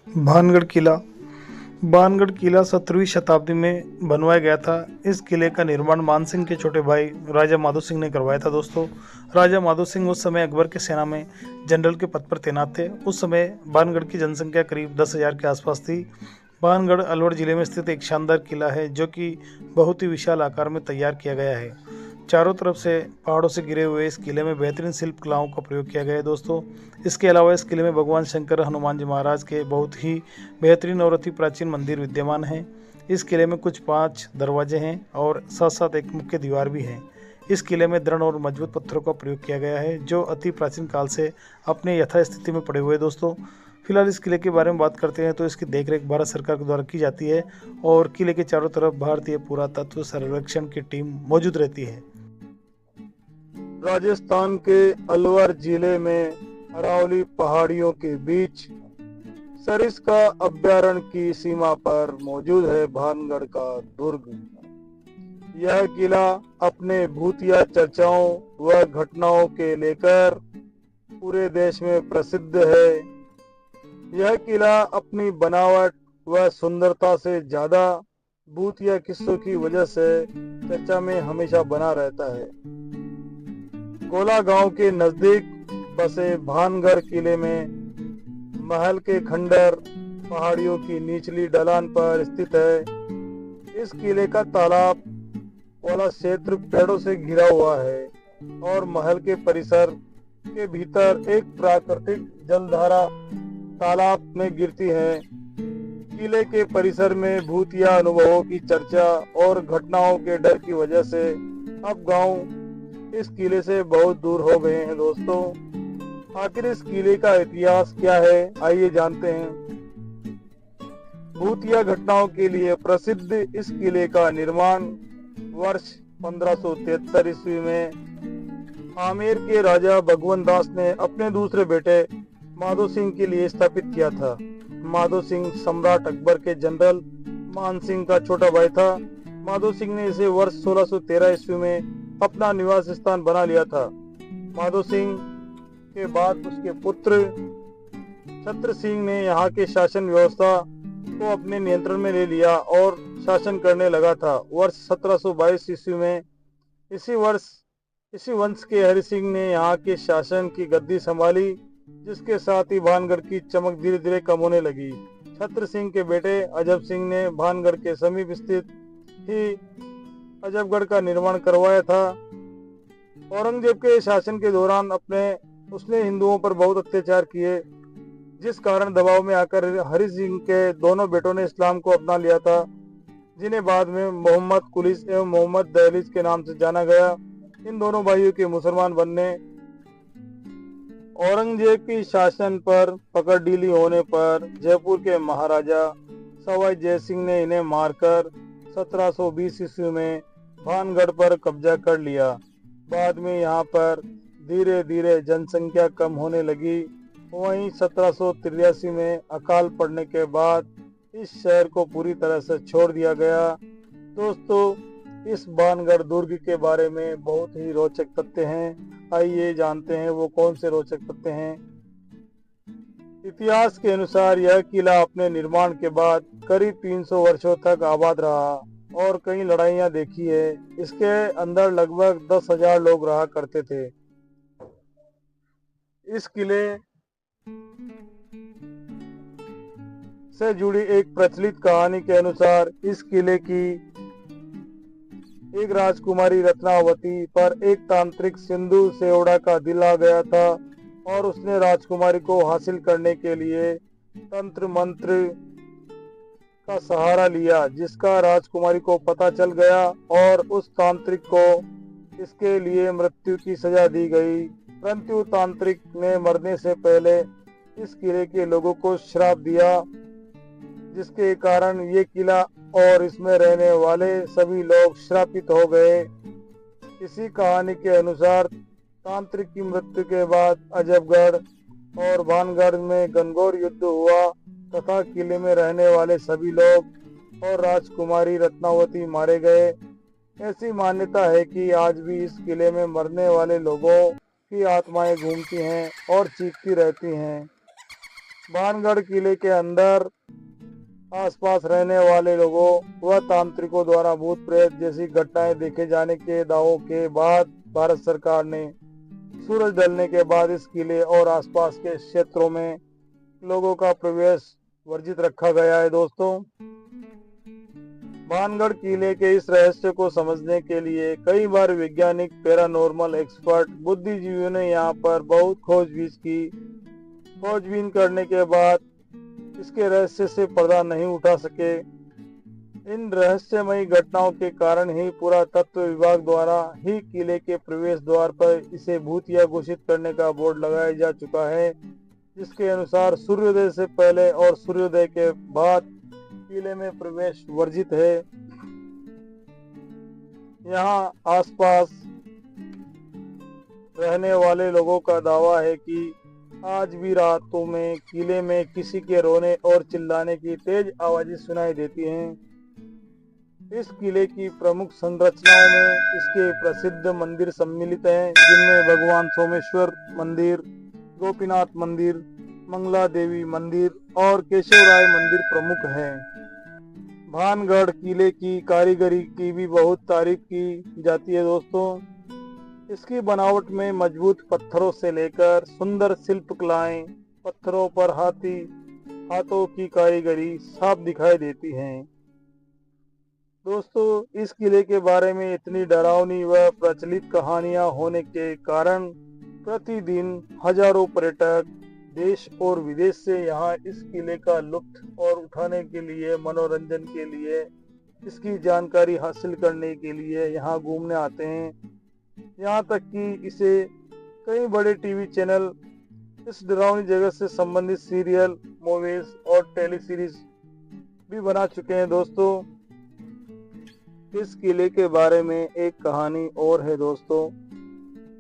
भानगढ़ किला। भानगढ़ किला 17वीं शताब्दी में बनवाया गया था। इस किले का निर्माण मानसिंह के छोटे भाई राजा माधो सिंह ने करवाया था। दोस्तों, राजा माधो सिंह उस समय अकबर की सेना में जनरल के पद पर तैनात थे। उस समय भानगढ़ की जनसंख्या करीब 10,000 के आसपास थी। भानगढ़ अलवर जिले में स्थित एक शानदार किला है जो कि बहुत ही विशाल आकार में तैयार किया गया है। चारों तरफ से पहाड़ों से घिरे हुए इस किले में बेहतरीन शिल्प कलाओं का प्रयोग किया गया है। दोस्तों, इसके अलावा इस किले में भगवान शंकर हनुमान जी महाराज के बहुत ही बेहतरीन और अति प्राचीन मंदिर विद्यमान हैं। इस किले में कुछ 5 दरवाजे हैं और साथ साथ एक मुख्य दीवार भी है। इस किले में दृढ़ और मजबूत पत्थरों का प्रयोग किया गया है जो अति प्राचीन काल से अपने यथास्थिति में पड़े हुए हैं। दोस्तों, फिलहाल इस किले के बारे में बात करते हैं तो इसकी देखरेख भारत सरकार के द्वारा की जाती है और किले के चारों तरफ भारतीय पुरातत्व सर्वेक्षण की टीम मौजूद रहती है। राजस्थान के अलवर जिले में अरावली पहाड़ियों के बीच सरिस्का अभयारण्य की सीमा पर मौजूद है भानगढ़ का दुर्ग। यह किला अपने भूतिया चर्चाओं व घटनाओं के लेकर पूरे देश में प्रसिद्ध है। यह किला अपनी बनावट व सुंदरता से ज्यादा भूतिया किस्सों की वजह से चर्चा में हमेशा बना रहता है। कोला गांव के नजदीक बसे भानगढ़ किले में महल के खंडर पहाड़ियों की निचली ढलान पर स्थित है। इस किले का तालाब वाला क्षेत्र पेड़ों से घिरा हुआ है और महल के परिसर के भीतर एक प्राकृतिक जलधारा तालाब में गिरती है। किले के परिसर में भूतिया अनुभवों की चर्चा और घटनाओं के डर की वजह से अब गांव इस किले से बहुत दूर हो गए हैं। दोस्तों, आखिर इस किले का इतिहास क्या है, आइए जानते हैं। भूतिया घटनाओं के लिए प्रसिद्ध इस किले का निर्माण वर्ष 1573 ईस्वी में आमेर के राजा भगवंत दास ने अपने दूसरे बेटे माधो सिंह के लिए स्थापित किया था। माधो सिंह सम्राट अकबर के जनरल मान सिंह का छोटा भाई था। माधो सिंह ने इसे वर्ष 1613 ईस्वी में अपना निवास स्थान बना लिया था। माधो सिंह के बाद उसके पुत्र छत्र सिंह ने यहाँ के शासन व्यवस्था को अपने नियंत्रण में ले लिया और शासन करने लगा था। वर्ष 1722 ईस्वी में इसी वंश के हरि सिंह ने यहाँ के शासन की गद्दी संभाली, जिसके साथ ही भानगढ़ की चमक धीरे धीरे कम होने लगी। छत्र सिंह के बेटे अजब सिंह ने भानगढ़ के समीप स्थित ही अजबगढ़ का निर्माण करवाया था। औरंगजेब के शासन के दौरान उसने हिंदुओं पर बहुत अत्याचार किए, जिस कारण दबाव में आकर हरि सिंह के दोनों बेटों ने इस्लाम को अपना लिया था, जिन्हें बाद में मोहम्मद कुलिस एवं मोहम्मद दहलीज के नाम से जाना गया। इन दोनों भाइयों के मुसलमान बनने औरंगजेब की शासन पर पकड़ढीली होने पर जयपुर के महाराजा सवाई जय सिंह ने इन्हें मारकर 1720 ईस्वी में भानगढ़ पर कब्जा कर लिया। बाद में यहाँ पर धीरे धीरे जनसंख्या कम होने लगी। वहीं 1783 में अकाल पड़ने के बाद इस शहर को पूरी तरह से छोड़ दिया गया। दोस्तों, इस भानगढ़ दुर्ग के बारे में बहुत ही रोचक तथ्य हैं, आइए जानते हैं वो कौन से रोचक तथ्य हैं। इतिहास के अनुसार यह किला अपने निर्माण के बाद करीब 300 वर्षों तक आबाद रहा और कई लड़ाइयां देखी है। इसके अंदर लगभग 10,000 लोग रहा करते थे। इस किले से जुड़ी एक प्रचलित कहानी के अनुसार इस किले की एक राजकुमारी रत्नावती पर एक तांत्रिक सिंधु सेवड़ा का दिल आ गया था और उसने राजकुमारी को हासिल करने के लिए तंत्र मंत्र का सहारा लिया, जिसका राजकुमारी को पता चल गया और उस तांत्रिक को इसके लिए मृत्यु की सजा दी गई। परंतु तांत्रिक ने मरने से पहले इस किले के लोगों को श्राप दिया, जिसके कारण ये किला और इसमें रहने वाले सभी लोग श्रापित हो गए। इसी कहानी के अनुसार तांत्रिक की मृत्यु के बाद अजबगढ़ और भानगढ़ में घनघोर युद्ध हुआ तथा किले में रहने वाले सभी लोग और राजकुमारी रत्नावती मारे गए। ऐसी मान्यता है कि आज भी इस किले में मरने वाले लोगों की आत्माएं घूमती हैं और चीखती रहती हैं। भानगढ़ किले के अंदर आसपास रहने वाले लोगों व तांत्रिकों द्वारा भूत प्रेत जैसी घटनाएं देखे जाने के दावों के बाद भारत सरकार ने सूरज ढलने के बाद इस किले और आसपास के क्षेत्रों में लोगों का प्रवेश वर्जित रखा गया है। दोस्तों, भानगढ़ किले के इस रहस्य को समझने के लिए कई बार वैज्ञानिक, पैरानॉर्मल एक्सपर्ट, बुद्धिजीवियों ने यहाँ पर बहुत खोजबीन करने के बाद इसके रहस्य से पर्दा नहीं उठा सके। इन रहस्यमयी घटनाओं के कारण ही पुरातत्व विभाग द्वारा ही किले के प्रवेश द्वार पर इसे भूतिया घोषित करने का बोर्ड लगाया जा चुका है, जिसके अनुसार सूर्योदय से पहले और सूर्योदय के बाद किले में प्रवेश वर्जित है। यहाँ आसपास रहने वाले लोगों का दावा है कि आज भी रातों में किले में किसी के रोने और चिल्लाने की तेज आवाजें सुनाई देती हैं। इस किले की प्रमुख संरचनाओं में इसके प्रसिद्ध मंदिर सम्मिलित हैं, जिनमें भगवान सोमेश्वर मंदिर, गोपीनाथ मंदिर, मंगला देवी मंदिर और केशवराय मंदिर प्रमुख हैं। भानगढ़ किले की कारीगरी की भी बहुत तारीफ की जाती है। दोस्तों, इसकी बनावट में मजबूत पत्थरों से लेकर सुंदर शिल्पकलाएं, पत्थरों पर हाथों की कारीगरी साफ दिखाई देती हैं। दोस्तों, इस किले के बारे में इतनी डरावनी व प्रचलित कहानियां होने के कारण प्रतिदिन हजारों पर्यटक देश और विदेश से यहाँ इस किले का लुत्फ और उठाने के लिए, मनोरंजन के लिए, इसकी जानकारी हासिल करने के लिए यहाँ घूमने आते हैं। यहाँ तक कि इसे कई बड़े टीवी चैनल इस डरावनी जगह से संबंधित सीरियल, मूवीज और टेली सीरीज भी बना चुके हैं। दोस्तों, इस किले के बारे में एक कहानी और है। दोस्तों,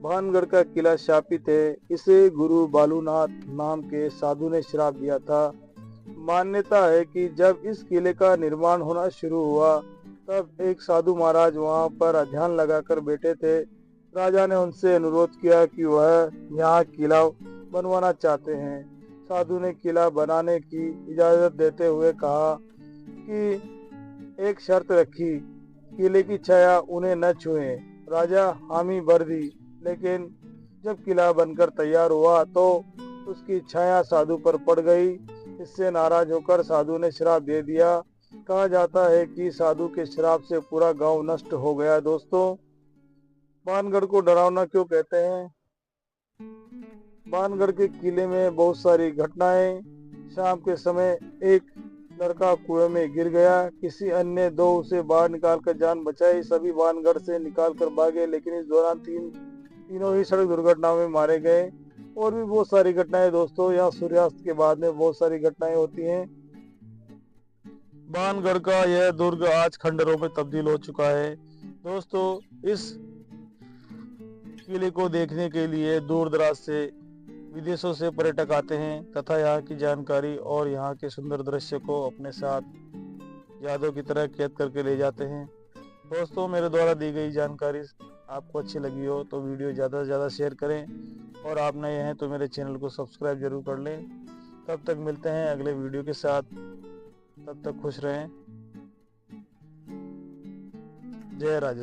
भानगढ़ का किला शापित है। इसे गुरु बालूनाथ नाम के साधु ने श्राप दिया था। मान्यता है कि जब इस किले का निर्माण होना शुरू हुआ तब एक साधु महाराज वहां पर अध्यान लगाकर बैठे थे। राजा ने उनसे अनुरोध किया कि वह यहाँ किला बनवाना चाहते हैं। साधु ने किला बनाने की इजाजत देते हुए कहा कि एक शर्त रखी, किले की छाया उन्हें न छुए। राजा हामी भर दी, लेकिन जब किला बनकर तैयार हुआ तो उसकी छाया साधु पर पड़ गई। इससे नाराज होकर साधु ने श्राप दे दिया। कहा जाता है कि साधु के श्राप से पूरा गांव नष्ट हो गया। दोस्तों, भानगढ़ को डरावना क्यों कहते हैं? भानगढ़ के किले में बहुत सारी घटनाएं। शाम के समय एक लड़का कुएं में गिर गया, किसी अन्य दो उसे बाहर निकालकर जान बचाई। सभी भानगढ़ से निकालकर भागे, लेकिन इस दौरान तीनों ही सड़क दुर्घटनाओं में मारे गए। और भी बहुत सारी घटनाएं। दोस्तों, यहाँ सूर्यास्त के बाद में बहुत सारी घटनाएं होती हैं। भानगढ़ का यह दुर्ग आज खंडरों में तब्दील हो चुका है। दोस्तों, इस किले को देखने के लिए दूर दराज से विदेशों से पर्यटक आते हैं तथा यहाँ की जानकारी और यहाँ के सुंदर दृश्य को अपने साथ यादों की तरह कैद करके ले जाते हैं। दोस्तों, मेरे द्वारा दी गई जानकारी आपको अच्छी लगी हो तो वीडियो ज़्यादा से ज़्यादा शेयर करें और आप नए हैं तो मेरे चैनल को सब्सक्राइब जरूर कर लें। तब तक मिलते हैं अगले वीडियो के साथ। तब तक खुश रहें। जय राजेश।